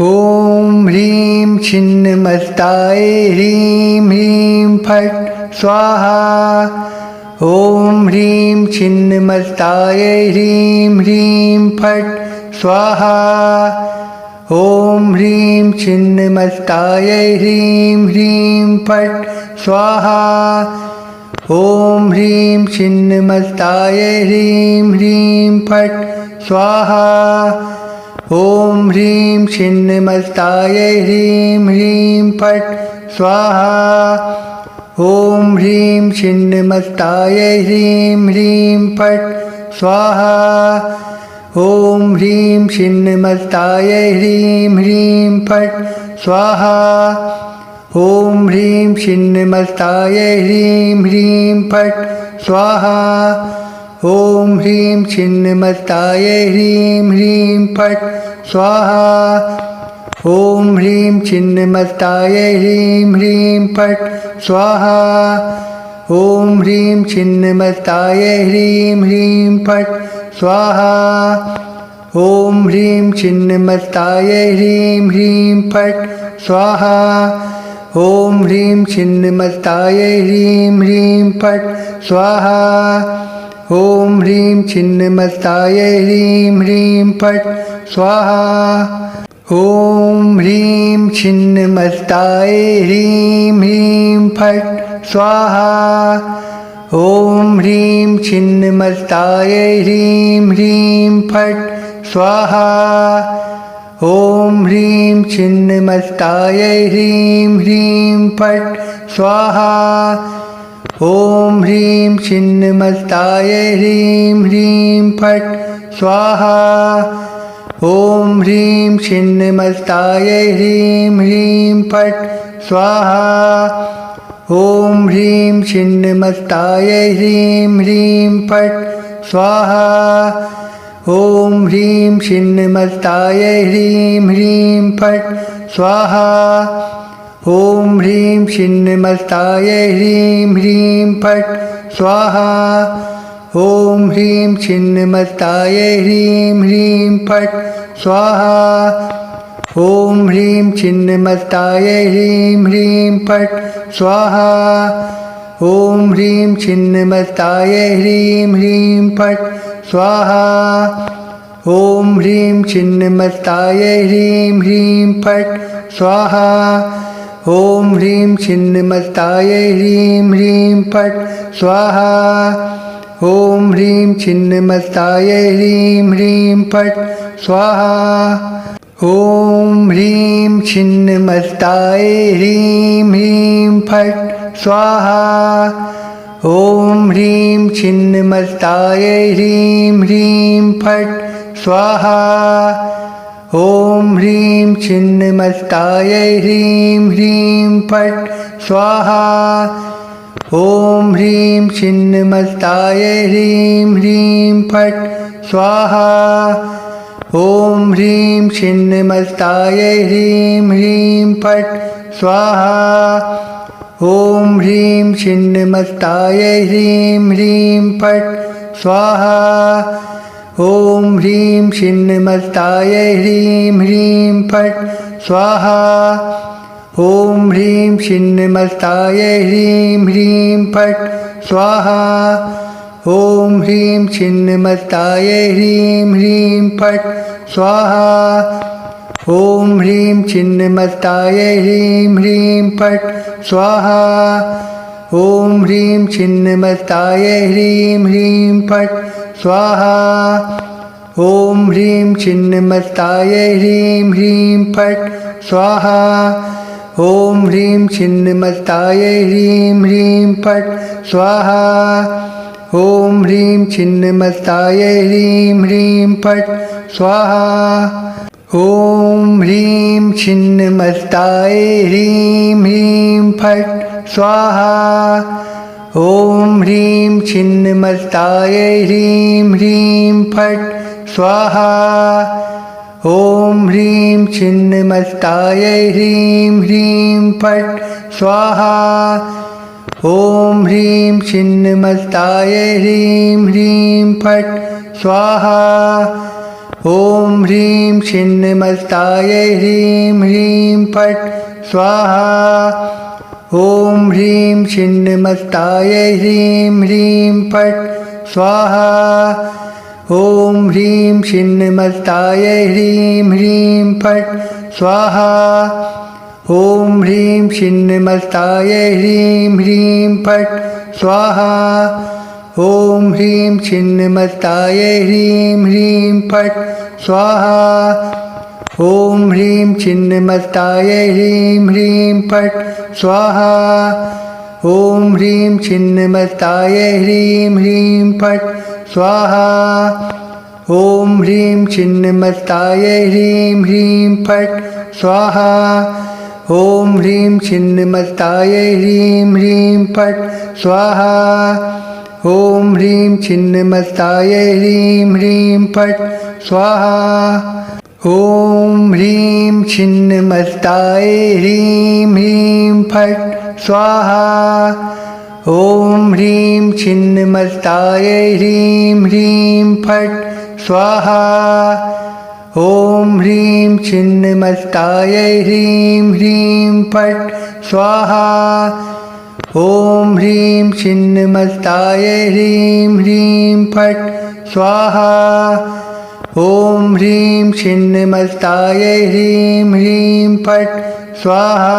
ॐ ह्रीं छिन्नमस्ताय ह्रीं ह्रीं फट् स्वाहा। ॐ ह्रीं छिन्नमस्ताय ह्रीं ह्रीं फट् स्वाहा। ॐ ह्रीं छिन्नमस्ताय ह्रीं ह्रीं फट् स्वाहा। ॐ ह्रीं छिन्नमस्ताय ह्रीं ह्रीं फट् स्वाहा। ॐ ह्रीं छिन्नमस्ताय ह्रीं ह्रीं फट् स्वाहा। ॐ ह्रीं छिन्नमस्ताय ह्रीं ह्रीं फट् स्वाहा। ॐ ह्रीं छिन्नमस्ताय ह्रीं ह्रीं फट् स्वाहा। ॐ ह्रीं छिन्नमस्ताय ह्रीं ह्रीं फट् स्वाहा। ॐ ह्रीं छिन्नमस्ताय ह्रीं ह्रीं फट् स्वाहा। ॐ ह्रीं छिन्नमस्ताय ह्रीं ह्रीं फट् स्वाहा। ॐ ह्रीं छिन्नमस्ताय ह्रीं ह्रीं फट् स्वाहा। ॐ ह्रीं छिन्नमस्ताय ह्रीं ह्रीं फट् स्वाहा। ॐ ह्रीं छिन्नमस्ताय ह्रीं ह्रीं फट् स्वाहा। ॐ ह्रीं छिन्नमस्ताय ह्रीं ह्रीं फट् स्वाहा। ॐ ह्रीं छिन्नमस्ताय ह्रीं ह्रीं फट् स्वाहा। ॐ ह्रीं छिन्नमस्ताय ह्रीं ह्रीं फट् स्वाहा। ॐ ह्रीं छिन्नमस्ताय ह्रीं ह्रीं फट् स्वाहा। ॐ ह्रीं छिन्नमस्ताय ह्रीं ह्रीं फट् स्वाहा। ॐ ह्रीं छिन्नमस्ताय ह्रीं ह्रीं फट् स्वाहा। ॐ ह्रीं छिन्नमस्ताय ह्रीं ह्रीं फट् स्वाहा। ॐ ह्रीं छिन्नमस्ताय ह्रीं ह्रीं फट् स्वाहा। ॐ ह्रीं छिन्नमस्ताय ह्रीं ह्रीं फट् स्वाहा। ॐ ह्रीं छिन्नमस्ताय ह्रीं ह्रीं फट् स्वाहा। ॐ ह्रीं छिन्नमस्ताय ह्रीं ह्रीं फट् स्वाहा। ॐ ह्रीं छिन्नमस्ताय ह्रीं ह्रीं फट् स्वाहा। ॐ ह्रीं छिन्नमस्ताय ह्रीं ह्रीं फट् स्वाहा। ॐ ह्रीं छिन्नमस्ताय ह्रीं ह्रीं फट् स्वाहा। ॐ ह्रीं छिन्नमस्ताय ह्रीं ह्रीं फट् स्वाहा। ॐ ह्रीं छिन्नमस्ताय ह्रीं ह्रीं फट् स्वाहा। ॐ ह्रीं छिन्नमस्ताय ह्रीं ह्रीं फट् स्वाहा। ॐ ह्रीं छिन्नमस्ताय ह्रीं ह्रीं फट् स्वाहा। ॐ ह्रीं छिन्नमस्ताय ह्रीं ह्रीं फट् स्वाहा। ॐ ह्रीं छिन्नमस्ताय ह्रीं ह्रीं फट् स्वाहा। ॐ ह्रीं छिन्नमस्ताय ह्रीं ह्रीं फट् स्वाहा। ॐ ह्रीं छिन्नमस्ताय ह्रीं ह्रीं फट् स्वाहा। ॐ ह्रीं छिन्नमस्ताय ह्रीं ह्रीं फट् स्वाहा। ॐ ह्रीं छिन्नमस्ताय ह्रीं ह्रीं फट् स्वाहा। ॐ ह्रीं छिन्नमस्ताय ह्रीं ह्रीं फट् स्वाहा। ॐ ह्रीं छिन्नमस्ताय ह्रीं ह्रीं फट् स्वाहा। ॐ ह्रीं छिन्नमस्ताय ह्रीं ह्रीं फट् स्वाहा। ॐ ह्रीं छिन्नमस्ताय ह्रीं ह्रीं फट् स्वाहा। ॐ ह्रीं छिन्नमस्ताय ह्रीं ह्रीं फट् स्वाहा। ॐ ह्रीं छिन्नमस्ताय ह्रीं ह्रीं फट् स्वाहा। ॐ ह्रीं छिन्नमस्ताय ह्रीं ह्रीं फट् स्वाहा। ॐ ह्रीं छिन्नमस्ताय ह्रीं ह्रीं फट् स्वाहा। ॐ ह्रीं छिन्नमस्ताय ह्रीं ह्रीं फट् स्वाहा। ॐ ह्रीं छिन्नमस्तायै ह्रीं ह्रीं फट् स्वाहा ॐ ह्रीं छिन्नमस्तायै ह्रीं ह्रीं फट् स्वाहा ॐ ह्रीं छिन्नमस्तायै ह्रीं ह्रीं फट् स्वाहा ॐ ह्रीं छिन्नमस्तायै ह्रीं ह्रीं फट् स्वाहा ॐ ह्रीं छिन्नमस्तायै ह्रीं ह्रीं फट् स्वाहा ॐ ह्रीं छिन्नमस्तायै ह्रीं ह्रीं फट् स्वाहा ॐ ह्रीं छिन्नमस्तायै ह्रीं ह्रीं फट् स्वाहा ॐ ह्रीं छिन्नमस्तायै ह्रीं ह्रीं फट् स्वाहा ॐ ह्रीं छिन्नमस्तायै ह्रीं ह्रीं फट् स्वाहा ॐ ह्रीं छिन्नमस्तायै ह्रीं ह्रीं फट् स्वाहा ॐ ह्रीं छिन्नमस्तायै ह्रीं ह्रीं फट् स्वाहा ॐ ह्रीं छिन्नमस्तायै ह्रीं ह्रीं फट् स्वाहा ॐ ह्रीं छिन्नमस्तायै ह्रीं ह्रीं फट् स्वाहा ॐ ह्रीं छिन्नमस्तायै ह्रीं ह्रीं फट् स्वाहा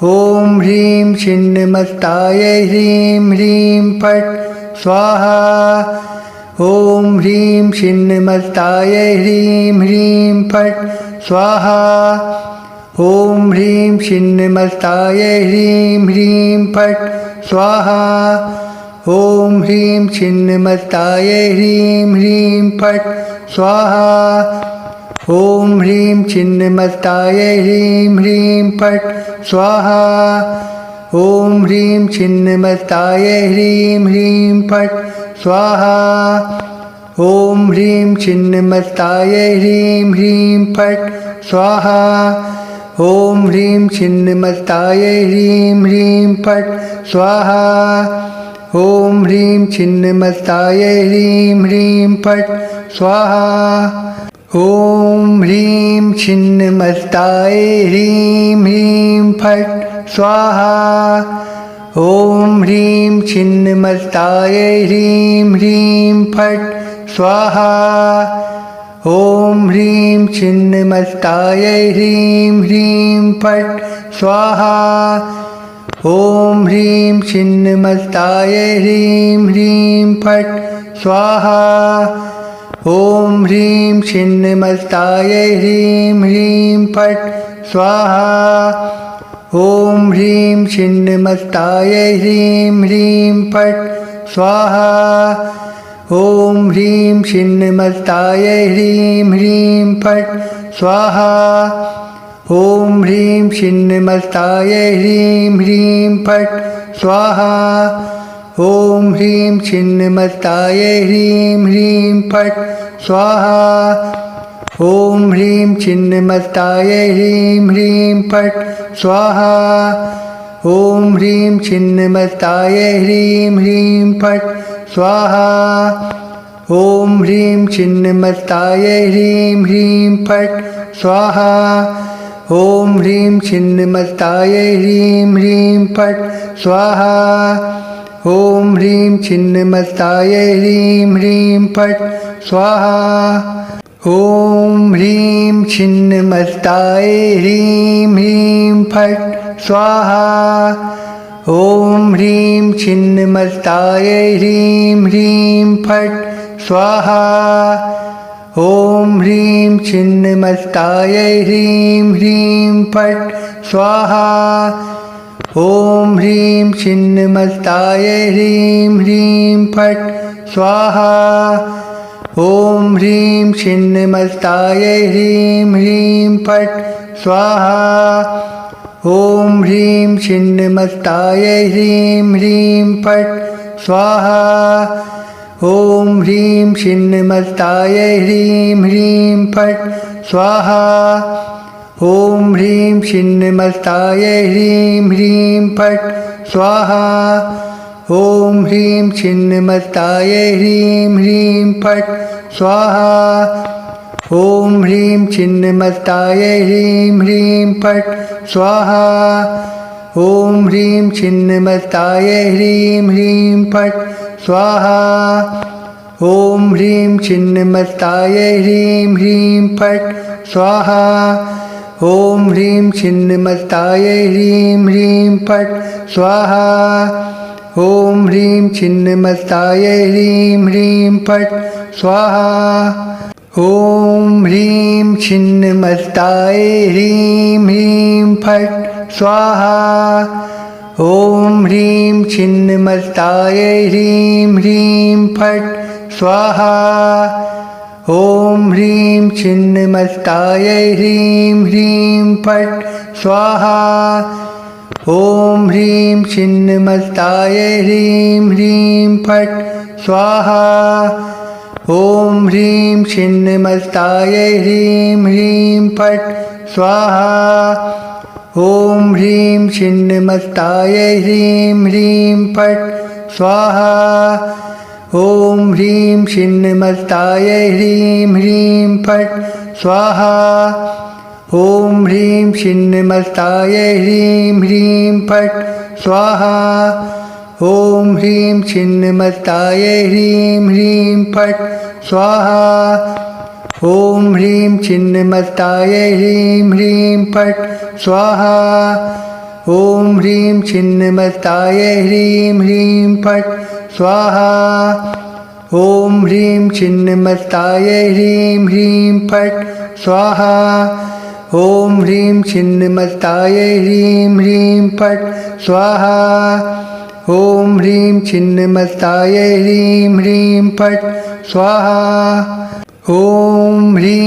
ॐ ह्रीं छिन्नमस्तायै ह्रीं ह्रीं फट् स्वाहा ॐ ह्रीं छिन्नमस्तायै ह्रीं ह्रीं फट् स्वाहा ॐ ह्रीं छिन्नमस्तायै ह्रीं ह्रीं फट् स्वाहा ॐ ह्रीं छिन्नमस्तायै ह्रीं ह्रीं फट् स्वाहा ॐ ह्रीं छिन्नमस्तायै ह्रीं ह्रीं फट् स्वाहा ॐ ह्रीं छिन्नमस्तायै ह्रीं ह्रीं फट् स्वाहा ॐ ह्रीं छिन्नमस्तायै ह्रीं ह्रीं फट् स्वाहा ॐ ह्रीं छिन्नमस्तायै ह्रीं ह्रीं फट् स्वाहा ॐ ह्रीं छिन्नमस्तायै ह्रीं ह्रीं फट् स्वाहा ॐ ह्रीं छिन्नमस्तायै ह्रीं ह्रीं फट् स्वाहा ॐ ह्रीं छिन्नमस्तायै ह्रीं ह्रीं फट् स्वाहा ॐ ह्रीं छिन्नमस्तायै ह्रीं ह्रीं फट् स्वाहा ॐ ह्रीं छिन्नमस्तायै ह्रीं ह्रीं फट् स्वाहा ॐ ह्रीं छिन्नमस्तायै ह्रीं ह्रीं फट् स्वाहा ॐ ह्रीं छिन्नमस्तायै ह्रीं ह्रीं फट् स्वाहा ॐ ह्रीं छिन्नमस्तायै ह्रीं ह्रीं फट् स्वाहा ॐ ह्रीं छिन्नमस्तायै ह्रीं ह्रीं फट् स्वाहा ॐ ह्रीं छिन्नमस्तायै ह्रीं ह्रीं फट् स्वाहा ॐ ह्रीं छिन्नमस्तायै ह्रीं ह्रीं फट् स्वाहा ॐ ह्रीं छिन्नमस्तायै ह्रीं ह्रीं फट् स्वाहा ॐ ह्रीं छिन्नमस्तायै ह्रीं ह्रीं फट् स्वाहा ॐ ह्रीं छिन्नमस्तायै ह्रीं ह्रीं फट् स्वाहा ॐ ह्रीं छिन्नमस्तायै ह्रीं ह्रीं फट् स्वाहा ॐ ह्रीं छिन्नमस्तायै ह्रीं ह्रीं फट् स्वाहा ॐ ह्रीं छिन्नमस्तायै ह्रीं ह्रीं फट् स्वाहा ॐ ह्रीं छिन्नमस्तायै ह्रीं ह्रीं फट् स्वाहा ॐ ह्रीं छिन्नमस्तायै ह्रीं ह्रीं फट् स्वाहा ॐ ह्रीं छिन्नमस्तायै ह्रीं ह्रीं फट् स्वाहा ॐ ह्रीं छिन्नमस्तायै ह्रीं ह्रीं फट् स्वाहा ॐ ह्रीं छिन्नमस्तायै ह्रीं ह्रीं फट् स्वाहा ॐ ह्रीं छिन्नमस्तायै ह्रीं ह्रीं फट् स्वाहा ॐ ह्रीं छिन्नमस्तायै ह्रीं ह्रीं फट् स्वाहा ॐ ह्रीं छिन्नमस्तायै ह्रीं ह्रीं फट् स्वाहा ॐ ह्रीं छिन्नमस्तायै ह्रीं ह्रीं फट् स्वाहा ॐ ह्रीं छिन्नमस्तायै ह्रीं ह्रीं फट् स्वाहा ॐ ह्रीं छिन्नमस्तायै ह्रीं ह्रीं फट् स्वाहा ॐ ह्रीं छिन्नमस्तायै ह्रीं ह्रीं फट् स्वाहा ॐ ह्रीं छिन्नमस्तायै ह्रीं ह्रीं फट् स्वाहा ॐ ह्रीं छिन्नमस्तायै ह्रीं ह्रीं फट् स्वाहा ॐ ह्रीं छिन्नमस्तायै ह्रीं ह्रीं फट् स्वाहा ॐ ह्रीं छिन्नमस्तायै ह्रीं ह्रीं फट् स्वाहा ॐ ह्रीं छिन्नमस्तायै ह्रीं ह्रीं फट् स्वाहा ॐ ह्रीं छिन्नमस्तायै ह्रीं ह्रीं फट् स्वाहा ॐ ह्रीं छिन्नमस्तायै ह्रीं ह्रीं फट् स्वाहा ॐ ह्रीं छिन्नमस्तायै ह्रीं ह्रीं फट् स्वाहा ॐ ह्रीं छिन्नमस्तायै ह्रीं ह्रीं फट् स्वाहा ॐ ह्रीं छिन्नमस्तायै ह्रीं ह्रीं फट् स्वाहा ॐ ह्रीं छिन्नमस्तायै ह्रीं ह्रीं फट् स्वाहा ॐ ह्रीं छिन्नमस्तायै ह्रीं ह्रीं फट् स्वाहा ॐ ह्रीं छिन्नमस्तायै ह्रीं ह्रीं फट् स्वाहा ॐ ह्रीं छिन्नमस्तायै ह्रीं ह्रीं फट् स्वाहा ॐ ह्रीं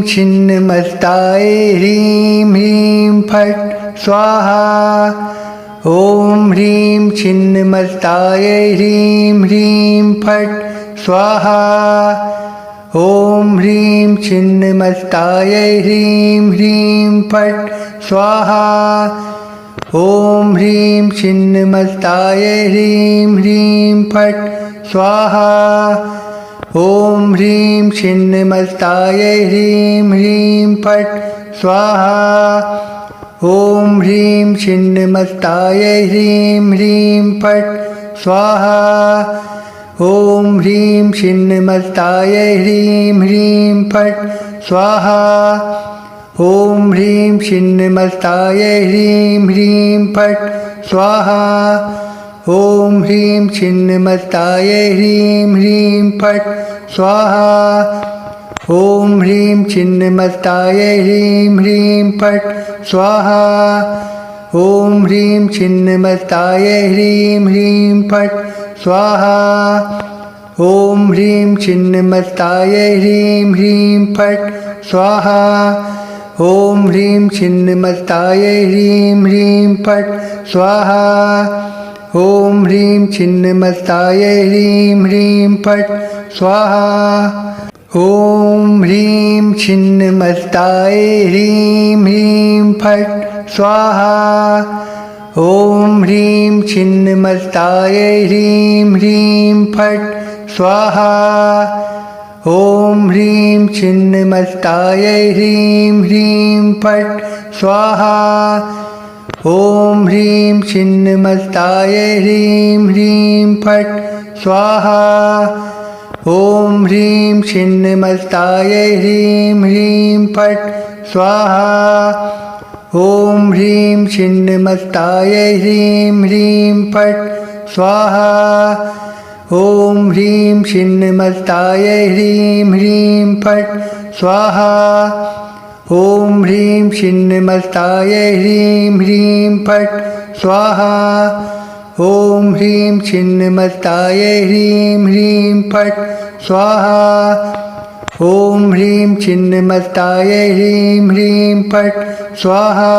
छिन्नमस्तायै ह्रीं ह्रीं फट् स्वाहा ॐ ह्रीं छिन्नमस्तायै ह्रीं ह्रीं फट् स्वाहा ॐ ह्रीं छिन्नमस्तायै ह्रीं ह्रीं फट् स्वाहा ॐ ह्रीं छिन्नमस्तायै ह्रीं ह्रीं फट् स्वाहा ॐ ह्रीं छिन्नमस्तायै ह्रीं ह्रीं फट् स्वाहा ॐ ह्रीं छिन्नमस्तायै ह्रीं ह्रीं फट् स्वाहा ॐ ह्रीं छिन्नमस्तायै ह्रीं ह्रीं फट् स्वाहा ॐ ह्रीं छिन्नमस्तायै ह्रीं ह्रीं फट् स्वाहा ॐ ह्रीं छिन्नमस्तायै ह्रीं ह्रीं फट् स्वाहा ॐ ह्रीं छिन्नमस्तायै ह्रीं ह्रीं फट् स्वाहा ॐ ह्रीं छिन्नमस्तायै ह्रीं ह्रीं फट् स्वाहा ॐ ह्रीं छिन्नमस्तायै ह्रीं ह्रीं फट् स्वाहा ॐ ह्रीं छिन्नमस्तायै ह्रीं ह्रीं फट् स्वाहा ॐ ह्रीं छिन्नमस्तायै ह्रीं ह्रीं फट् स्वाहा ॐ ह्रीं छिन्नमस्तायै ह्रीं ह्रीं फट् स्वाहा ॐ ह्रीं छिन्नमस्तायै ह्रीं ह्रीं फट् स्वाहा ॐ ह्रीं छिन्नमस्तायै ह्रीं ह्रीं फट् स्वाहा ॐ ह्रीं छिन्नमस्तायै ह्रीं ह्रीं फट् स्वाहा ॐ ह्रीं छिन्नमस्तायै ह्रीं ह्रीं फट् स्वाहा ॐ ह्रीं छिन्नमस्तायै ह्रीं ह्रीं फट् स्वाहा ॐ ह्रीं छिन्नमस्तायै ह्रीं ह्रीं फट् स्वाहा ॐ ह्रीं छिन्नमस्तायै ह्रीं ह्रीं फट् स्वाहा ॐ ह्रीं छिन्नमस्तायै ह्रीं ह्रीं फट् स्वाहा ॐ ह्रीं छिन्नमस्तायै ह्रीं ह्रीं फट् स्वाहा ॐ ह्रीं छिन्नमस्तायै ह्रीं ह्रीं फट् स्वाहा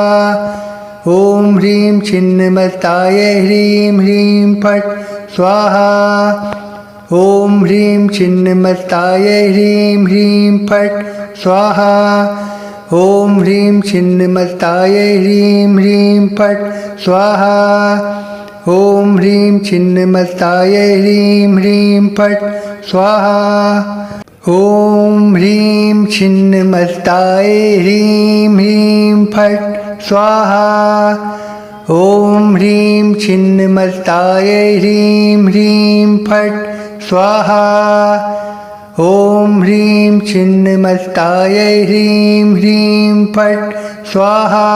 ॐ ह्रीं छिन्नमस्तायै ह्रीं ह्रीं फट् स्वाहा ॐ ह्रीं छिन्नमस्तायै ह्रीं ह्रीं फट् स्वाहा ॐ ह्रीं छिन्नमस्तायै ह्रीं ह्रीं फट् स्वाहा ॐ ह्रीं छिन्नमस्तायै ह्रीं ह्रीं फट् स्वाहा। ॐ ह्रीं छिन्नमस्तायै ह्रीं ह्रीं फट् स्वाहा। ॐ ह्रीं छिन्नमस्तायै ह्रीं ह्रीं फट् स्वाहा। ॐ ह्रीं छिन्नमस्तायै ह्रीं ह्रीं फट् स्वाहा।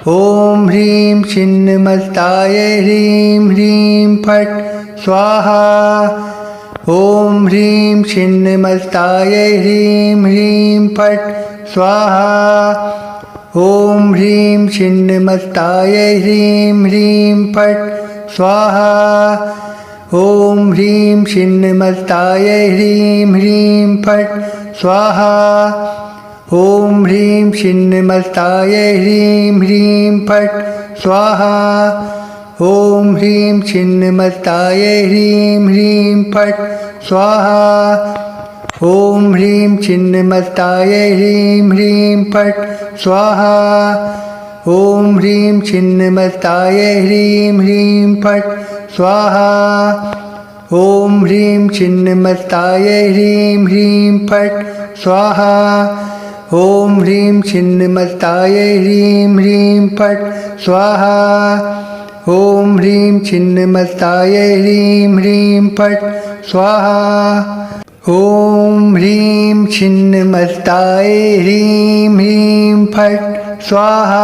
ॐ ह्रीं छिन्नमस्तायै ह्रीं ह्रीं फट् स्वाहा। ॐ ह्रीं छिन्नमस्तायै ह्रीं ह्रीं फट् स्वाहा। ॐ ह्रीं छिन्नमस्तायै ह्रीं ह्रीं फट् स्वाहा। ॐ ह्रीं छिन्नमस्तायै ह्रीं ह्रीं फट् स्वाहा। ॐ ह्रीं छिन्नमस्तायै ह्रीं ह्रीं फट् स्वाहा। ॐ ह्रीं छिन्नमस्तायै ह्रीं ह्रीं फट् स्वाहा। ॐ ह्रीं छिन्नमस्तायै ह्रीं ह्रीं फट् स्वाहा। ॐ ह्रीं छिन्नमस्तायै ह्रीं ह्रीं फट् स्वाहा। ॐ ह्रीं छिन्नमस्तायै ह्रीं ह्रीं फट् स्वाहा। ॐ ह्रीं छिन्नमस्तायै ह्रीं ह्रीं फट् स्वाहा। ॐ ह्रीं छिन्नमस्तायै ह्रीं ह्रीं फट् स्वाहा। ॐ ह्रीं छिन्नमस्तायै ह्रीं ह्रीं फट् स्वाहा।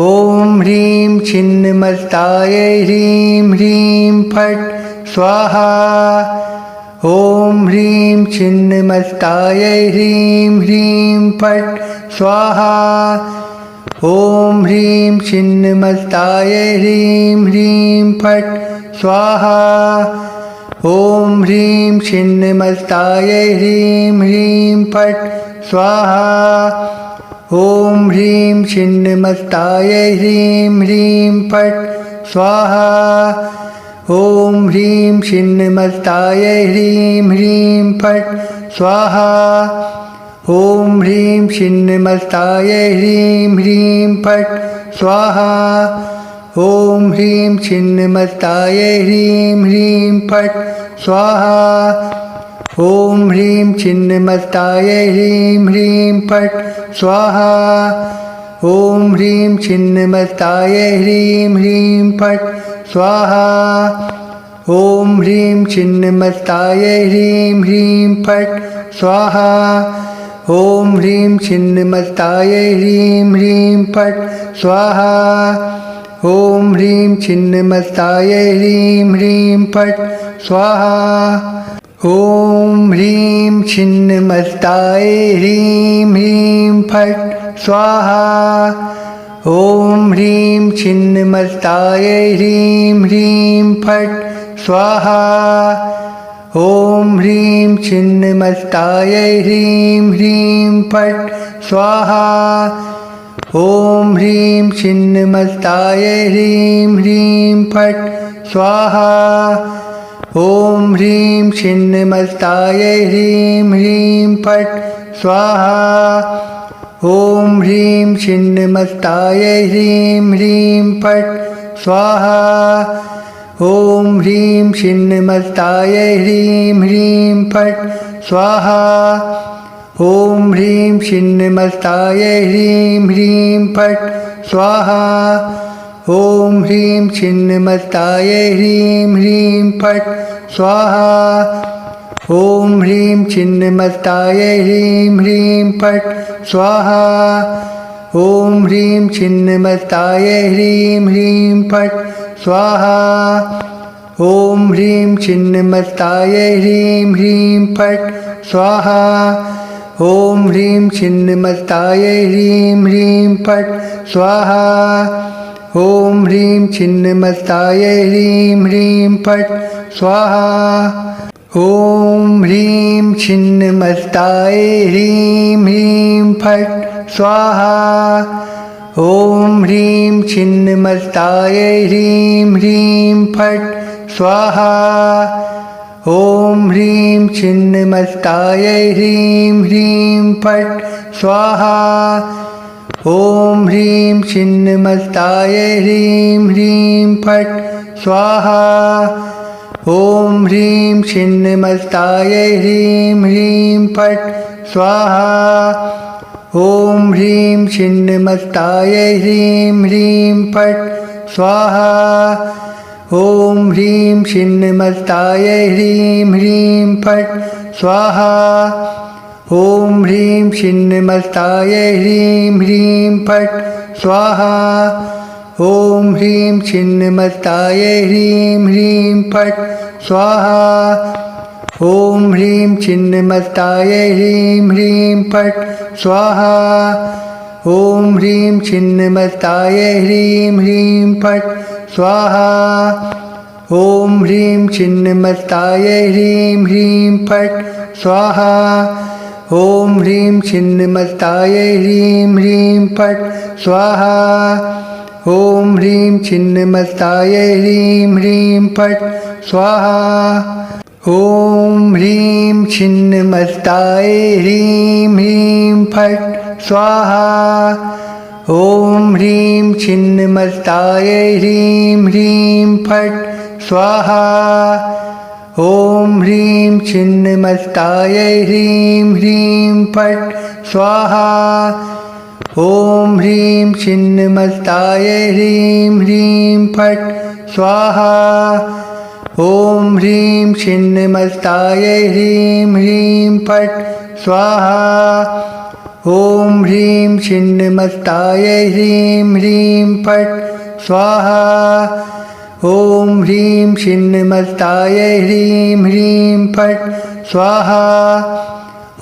ॐ ह्रीं छिन्नमस्तायै ह्रीं ह्रीं फट् स्वाहा। ॐ ह्रीं छिन्नमस्तायै ह्रीं ह्रीं फट् स्वाहा। ॐ ह्रीं छिन्नमस्तायै ह्रीं ह्रीं फट् स्वाहा। ॐ ह्रीं छिन्नमस्तायै ह्रीं ह्रीं फट् स्वाहा। ॐ ह्रीं छिन्नमस्तायै ह्रीं ह्रीं फट् स्वाहा। ॐ ह्रीं छिन्नमस्तायै ह्रीं ह्रीं फट् स्वाहा। ॐ ह्रीं छिन्नमस्तायै ह्रीं ह्रीं फट् स्वाहा। ॐ ह्रीं छिन्नमस्तायै ह्रीं ह्रीं फट् स्वाहा। ॐ ह्रीं छिन्नमस्तायै ह्रीं ह्रीं फट् स्वाहा। ॐ ह्रीं छिन्नमस्तायै ह्रीं ह्रीं फट् स्वाहा। ॐ ह्रीं छिन्नमस्तायै ह्रीं ह्रीं फट् स्वाहा। ॐ ह्रीं छिन्नमस्तायै ह्रीं ह्रीं फट् स्वाहा। ॐ ह्रीं छिन्नमस्तायै ह्रीं ह्रीं फट् स्वाहा। ॐ ह्रीं छिन्नमस्तायै ह्रीं ह्रीं फट् स्वाहा। ॐ ह्रीं छिन्नमस्तायै ह्रीं ह्रीं फट् स्वाहा। ॐ ह्रीं छिन्नमस्तायै ह्रीं ह्रीं फट् स्वाहा। ॐ ह्रीं छिन्नमस्तायै ह्रीं ह्रीं फट् स्वाहा। ॐ ह्रीं छिन्नमस्तायै ह्रीं ह्रीं फट् स्वाहा। ॐ ह्रीं छिन्नमस्तायै ह्रीं ह्रीं फट् स्वाहा। ॐ ह्रीं छिन्नमस्तायै ह्रीं ह्रीं फट् स्वाहा। ॐ ह्रीं छिन्नमस्तायै ह्रीं ह्रीं फट् स्वाहा। ॐ ह्रीं छिन्नमस्तायै ह्रीं ह्रीं फट् स्वाहा। ॐ ह्रीं छिन्नमस्तायै ह्रीं ह्रीं फट् स्वाहा। ॐ ह्रीं छिन्नमस्तायै ह्रीं ह्रीं फट् स्वाहा। ॐ ह्रीं छिन्नमस्तायै ह्रीं ह्रीं फट् स्वाहा। ॐ ह्रीं छिन्नमस्तायै ह्रीं ह्रीं फट् स्वाहा। ॐ ह्रीं छिन्नमस्तायै ह्रीं ह्रीं फट् स्वाहा। ॐ ह्रीं छिन्नमस्तायै ह्रीं ह्रीं फट् स्वाहा। ॐ ह्रीं छिन्नमस्तायै ह्रीं ह्रीं फट् स्वाहा। ॐ ह्रीं छिन्नमस्तायै ह्रीं ह्रीं फट् स्वाहा। ॐ ह्रीं छिन्नमस्ताय ह्रीं ह्रीं फट् स्वाहा। ॐ ह्रीं छिन्नमस्ताय ह्रीं ह्रीं फट् स्वाहा। ॐ ह्रीं छिन्नमस्ताय ह्रीं ह्रीं फट् स्वाहा। ॐ ह्रीं छिन्नमस्ताय ह्रीं ह्रीं फट् स्वाहा। ॐ ह्रीं छिन्नमस्ताय ह्रीं ह्रीं फट् स्वाहा। ॐ ह्रीं छिन्नमस्ताय ह्रीं ह्रीं फट् स्वाहा। ॐ ह्रीं छिन्नमस्ताय ह्रीं ह्रीं फट् स्वाहा। ॐ ह्रीं छिन्नमस्ताय ह्रीं ह्रीं फट् स्वाहा। ॐ ह्रीं छिन्नमस्ताय ह्रीं ह्रीं फट् स्वाहा। ॐ ह्रीं छिन्नमस्ताय ह्रीं ह्रीं फट् स्वाहा। ॐ ह्रीं छिन्नमस्ताय ह्रीं ह्रीं फट् स्वाहा। ॐ ह्रीं छिन्नमस्ताय ह्रीं ह्रीं फट् स्वाहा। ॐ ह्रीं छिन्नमस्ताय ह्रीं ह्रीं फट् स्वाहा। ॐ ह्रीं छिन्नमस्ताय ह्रीं ह्रीं फट् स्वाहा। ॐ ह्रीं छिन्नमस्ताय ह्रीं ह्रीं फट् स्वाहा। ॐ ह्रीं छिन्नमस्ताय ह्रीं ह्रीं फट् स्वाहा। ॐ ह्रीं छिन्नमस्ताय ह्रीं ह्रीं फट् स्वाहा। ॐ ह्रीं छिन्नमस्ताय ह्रीं ह्रीं फट् स्वाहा।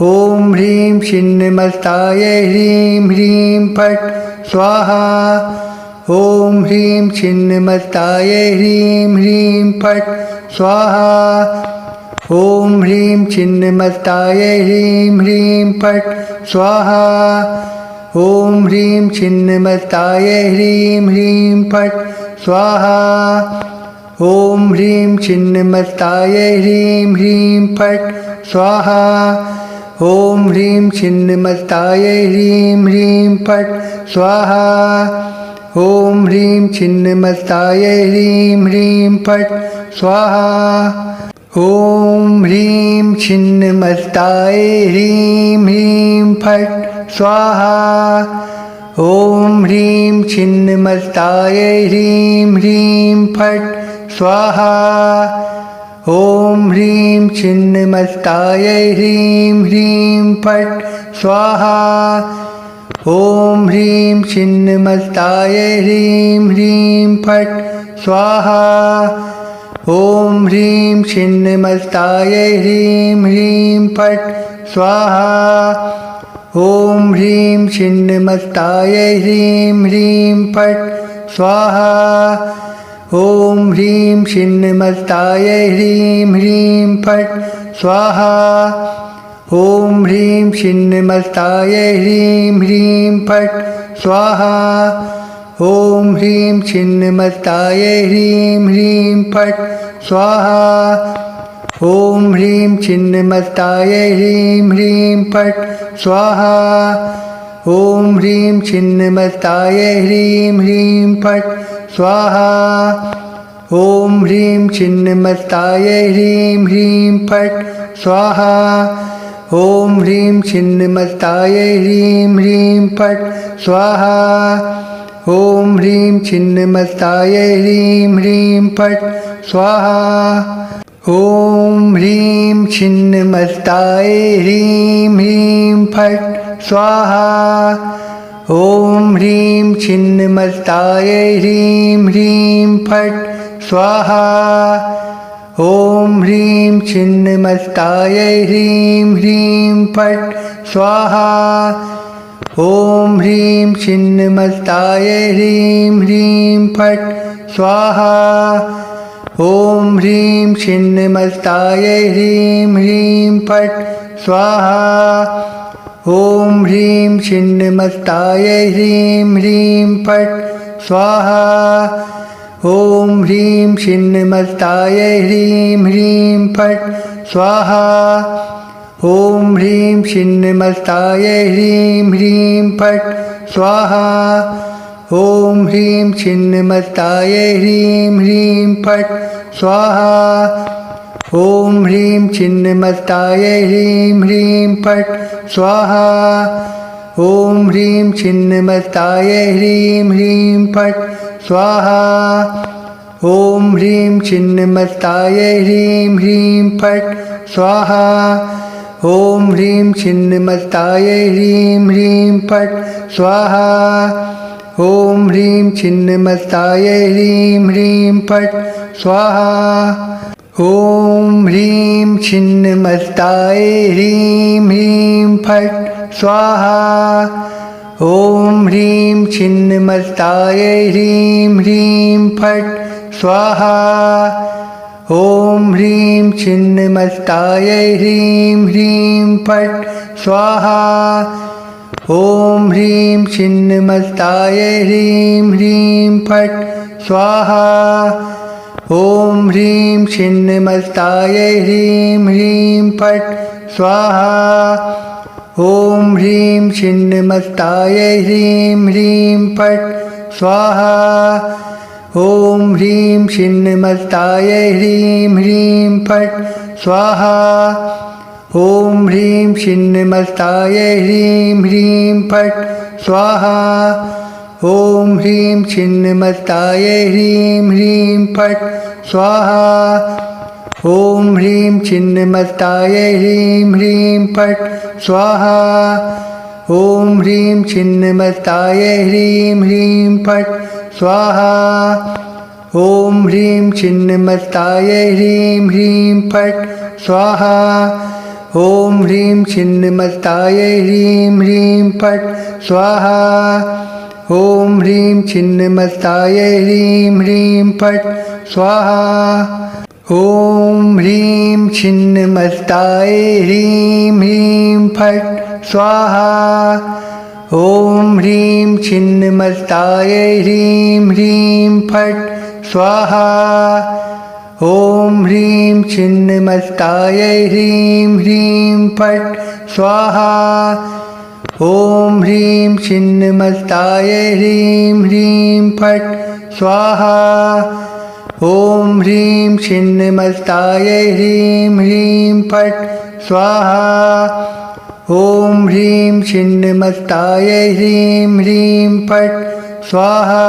ॐ ह्रीं छिन्नमस्ताय ह्रीं ह्रीं फट् स्वाहा। ॐ ह्रीं छिन्नमस्ताय ह्रीं ह्रीं फट् स्वाहा। ॐ ह्रीं छिन्नमस्ताय ह्रीं ह्रीं फट् स्वाहा। ॐ ह्रीं छिन्नमस्ताय ह्रीं ह्रीं फट् स्वाहा। ॐ ह्रीं छिन्नमस्ताय ह्रीं ह्रीं फट् स्वाहा। ॐ ह्रीं छिन्नमस्ताय ह्रीं ह्रीं फट् स्वाहा। ॐ ह्रीं छिन्नमस्ताय ह्रीं ह्रीं फट् स्वाहा। ॐ ह्रीं छिन्नमस्ताय ह्रीं ह्रीं फट् स्वाहा। ॐ ह्रीं छिन्नमस्ताय ह्रीं ह्रीं फट् स्वाहा। ॐ ह्रीं छिन्नमस्ताय ह्रीं ह्रीं फट् स्वाहा। ॐ ह्रीं छिन्नमस्ताय ह्रीं ह्रीं फट् स्वाहा। ॐ ह्रीं छिन्नमस्ताय ह्रीं ह्रीं फट् स्वाहा। ॐ ह्रीं छिन्नमस्ताय ह्रीं ह्रीं फट् स्वाहा। ॐ ह्रीं छिन्नमस्ताय ह्रीं ह्रीं फट् स्वाहा। ॐ ह्रीं छिन्नमस्ताय ह्रीं ह्रीं फट् स्वाहा। ॐ ह्रीं छिन्नमस्ताय ह्रीं ह्रीं फट् स्वाहा। ॐ ह्रीं छिन्नमस्ताय ह्रीं ह्रीं फट् स्वाहा। ॐ ह्रीं छिन्नमस्ताय ह्रीं ह्रीं फट् स्वाहा। ॐ ह्रीं छिन्नमस्ताय ह्रीं ह्रीं फट् स्वाहा। ॐ ह्रीं छिन्नमस्ताय ह्रीं ह्रीं फट् स्वाहा। ॐ ह्रीं छिन्नमस्ताय ह्रीं ह्रीं फट् स्वाहा। ॐ ह्रीं छिन्नमस्ताय ह्रीं ह्रीं फट् स्वाहा। ॐ ह्रीं छिन्नमस्ताय ह्रीं ह्रीं फट् स्वाहा। ॐ ह्रीं छिन्नमस्ताय ह्रीं ह्रीं फट् स्वाहा। ॐ ह्रीं छिन्नमस्ताय ह्रीं ह्रीं फट् स्वाहा। ॐ ह्रीं छिन्नमस्ताय ह्रीं ह्रीं फट् स्वाहा। ॐ ह्रीं छिन्नमस्ताय ह्रीं ह्रीं फट् स्वाहा। ॐ ह्रीं छिन्नमस्ताय ह्रीं ह्रीं फट् स्वाहा। ॐ ह्रीं छिन्नमस्तायै ह्रीं ह्रीं फट् स्वाहा। ॐ ह्रीं छिन्नमस्तायै ह्रीं ह्रीं फट् स्वाहा। ॐ ह्रीं छिन्नमस्तायै ह्रीं ह्रीं फट् स्वाहा। ॐ ह्रीं छिन्नमस्तायै ह्रीं ह्रीं फट् स्वाहा। ॐ ह्रीं छिन्नमस्तायै ह्रीं ह्रीं फट् स्वाहा। ॐ ह्रीं छिन्नमस्तायै ह्रीं ह्रीं फट् स्वाहा। ॐ ह्रीं छिन्नमस्तायै ह्रीं ह्रीं फट् स्वाहा। ॐ ह्रीं छिन्नमस्तायै ह्रीं ह्रीं फट् स्वाहा। ॐ ह्रीं छिन्नमस्तायै ह्रीं ह्रीं फट् स्वाहा। ॐ ह्रीं छिन्नमस्तायै ह्रीं ह्रीं फट् स्वाहा। ॐ ह्रीं छिन्नमस्तायै ह्रीं ह्रीं फट् स्वाहा। ॐ ह्रीं छिन्नमस्तायै ह्रीं ह्रीं फट् स्वाहा। ॐ ह्रीं छिन्नमस्तायै ह्रीं ह्रीं फट् स्वाहा। ॐ ह्रीं छिन्नमस्तायै ह्रीं ह्रीं फट् स्वाहा। ॐ ह्रीं छिन्नमस्तायै ह्रीं ह्रीं फट् स्वाहा। ॐ ह्रीं छिन्नमस्तायै ह्रीं ह्रीं फट् स्वाहा। ॐ ह्रीं छिन्नमस्तायै ह्रीं ह्रीं फट् स्वाहा। ॐ ह्रीं छिन्नमस्तायै ह्रीं ह्रीं फट् स्वाहा। ॐ ह्रीं छिन्नमस्तायै ह्रीं ह्रीं फट् स्वाहा। ॐ ह्रीं छिन्नमस्तायै ह्रीं ह्रीं फट् स्वाहा। ॐ ह्रीं छिन्नमस्तायै ह्रीं ह्रीं फट् स्वाहा। ॐ ह्रीं छिन्नमस्तायै ह्रीं ह्रीं फट् स्वाहा। ॐ ह्रीं छिन्नमस्तायै ह्रीं ह्रीं फट् स्वाहा। ॐ ह्रीं छिन्नमस्तायै ह्रीं ह्रीं फट् स्वाहा। ॐ ह्रीं छिन्नमस्तायै ह्रीं ह्रीं फट् स्वाहा। ॐ ह्रीं छिन्नमस्तायै ह्रीं ह्रीं फट् स्वाहा। ॐ ह्रीं छिन्नमस्तायै ह्रीं ह्रीं फट् स्वाहा।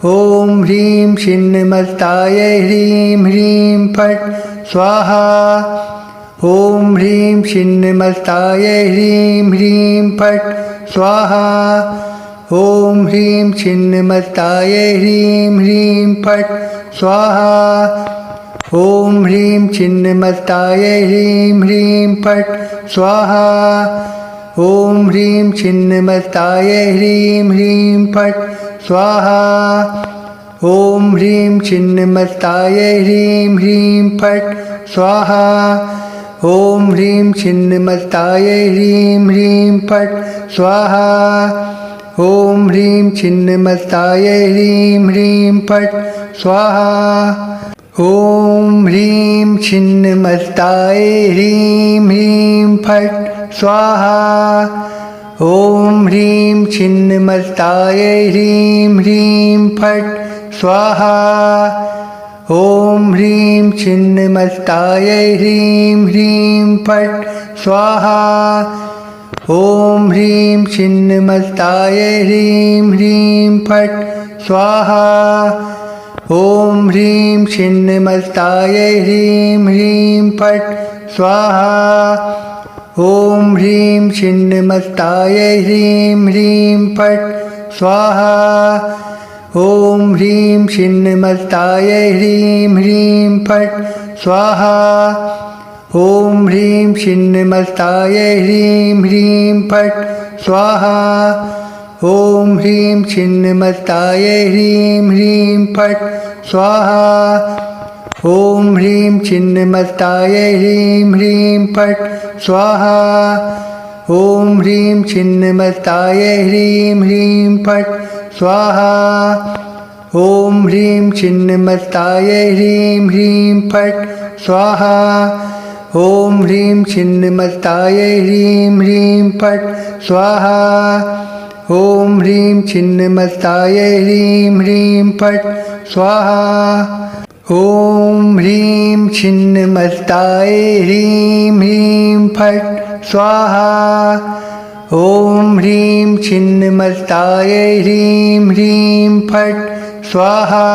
ॐ ह्रीं छिन्नमस्तायै ह्रीं ह्रीं फट् स्वाहा। ॐ ह्रीं छिन्नमस्तायै ह्रीं ह्रीं फट् स्वाहा। ॐ ह्रीं छिन्नमस्तायै ह्रीं ह्रीं फट् स्वाहा। ॐ ह्रीं छिन्नमस्तायै ह्रीं ह्रीं फट् स्वाहा। ॐ ह्रीं छिन्नमस्तायै ह्रीं ह्रीं फट् स्वाहा। ॐ ह्रीं छिन्नमस्तायै ह्रीं ह्रीं फट् स्वाहा। ॐ ह्रीं छिन्नमस्तायै ह्रीं ह्रीं फट् स्वाहा। ॐ ह्रीं छिन्नमस्तायै ह्रीं ह्रीं फट् स्वाहा। ॐ ह्रीं छिन्नमस्तायै ह्रीं ह्रीं फट् स्वाहा। ॐ ह्रीं छिन्नमस्तायै ह्रीं ह्रीं फट् स्वाहा। ॐ ह्रीं छिन्नमस्तायै ह्रीं ह्रीं फट् स्वाहा। ॐ ह्रीं छिन्नमस्तायै ह्रीं ह्रीं फट् स्वाहा। ॐ ह्रीं छिन्नमस्तायै ह्रीं ह्रीं फट् स्वाहा। ॐ ह्रीं छिन्नमस्तायै ह्रीं ह्रीं फट् स्वाहा। ॐ ह्रीं छिन्नमस्तायै ह्रीं ह्रीं फट् स्वाहा। ॐ ह्रीं छिन्नमस्तायै ह्रीं ह्रीं फट् स्वाहा। ॐ ह्रीं छिन्नमस्तायै ह्रीं ह्रीं फट् स्वाहा। ॐ ह्रीं छिन्नमस्तायै ह्रीं ह्रीं फट् स्वाहा। ॐ ह्रीं छिन्नमस्तायै ह्रीं ह्रीं फट् स्वाहा। ॐ ह्रीं छिन्नमस्तायै ह्रीं ह्रीं फट् स्वाहा। ॐ ह्रीं छिन्नमस्तायै ह्रीं ह्रीं फट् स्वाहा ॐ ह्रीं छिन्नमस्तायै ह्रीं ह्रीं फट् स्वाहा ॐ ह्रीं छिन्नमस्तायै ह्रीं ह्रीं फट् स्वाहा ॐ ह्रीं छिन्नमस्तायै ह्रीं ह्रीं फट् स्वाहा